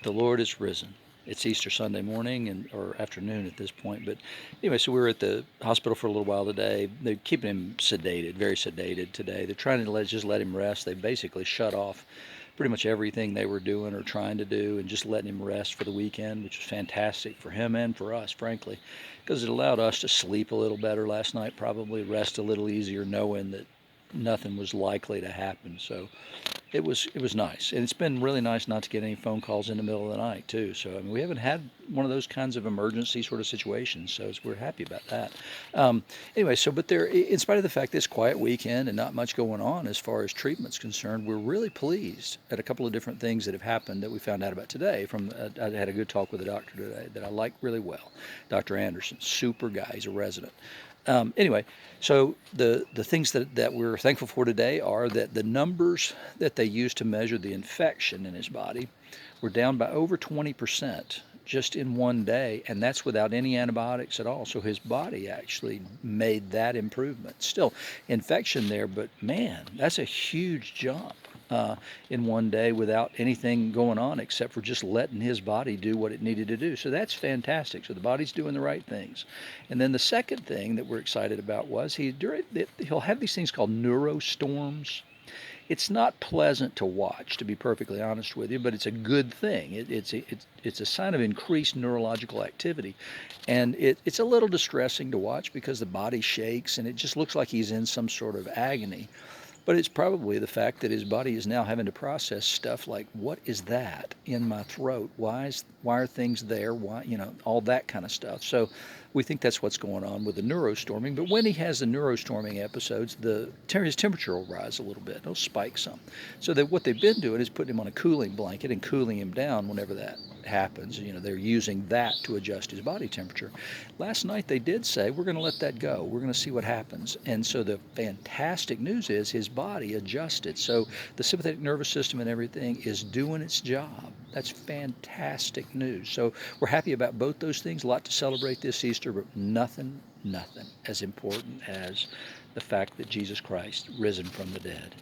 The Lord is risen. It's Easter Sunday morning or afternoon at this point. But anyway, so we were at the hospital for a little while today. They're keeping him sedated, very sedated today. They're trying to just let him rest. They basically shut off pretty much everything they were doing or trying to do and just letting him rest for the weekend, which was fantastic for him and for us, frankly, because it allowed us to sleep a little better last night, probably rest a little easier, knowing that nothing was likely to happen. So it was nice, and it's been really nice not to get any phone calls in the middle of the night too. So I mean, we haven't had one of those kinds of emergency sort of situations, so we're happy about that. Um, anyway, but there, in spite of the fact this quiet weekend and not much going on as far as treatment's concerned, we're really pleased at a couple of different things that have happened that we found out about today. I had a good talk with a doctor today that I like really well, Dr. Anderson, super guy. He's a resident. Anyway, so the things that we're thankful for today are that the numbers that they used to measure the infection in his body were down by over 20% just in one day, and that's without any antibiotics at all. So his body actually made that improvement. Still infection there, but man, that's a huge jump in one day without anything going on except for just letting his body do what it needed to do. So that's fantastic. So the body's doing the right things. And then the second thing that we're excited about was he'll have these things called neurostorms. It's not pleasant to watch, to be perfectly honest with you, but it's a good thing. It's a sign of increased neurological activity, and it's a little distressing to watch because the body shakes and it just looks like he's in some sort of agony. But it's probably the fact that his body is now having to process stuff like, what is that in my throat? Why are things there? Why, all that kind of stuff. So we think that's what's going on with the neurostorming. But when he has the neurostorming episodes, his temperature will rise a little bit. It'll spike some. So that what they've been doing is putting him on a cooling blanket and cooling him down whenever that happens. They're using that to adjust his body temperature. Last night they did say, we're going to let that go. We're going to see what happens. And so the fantastic news is his body adjusted. So the sympathetic nervous system and everything is doing its job. That's fantastic news. So we're happy about both those things. A lot to celebrate this Easter, but nothing as important as the fact that Jesus Christ risen from the dead.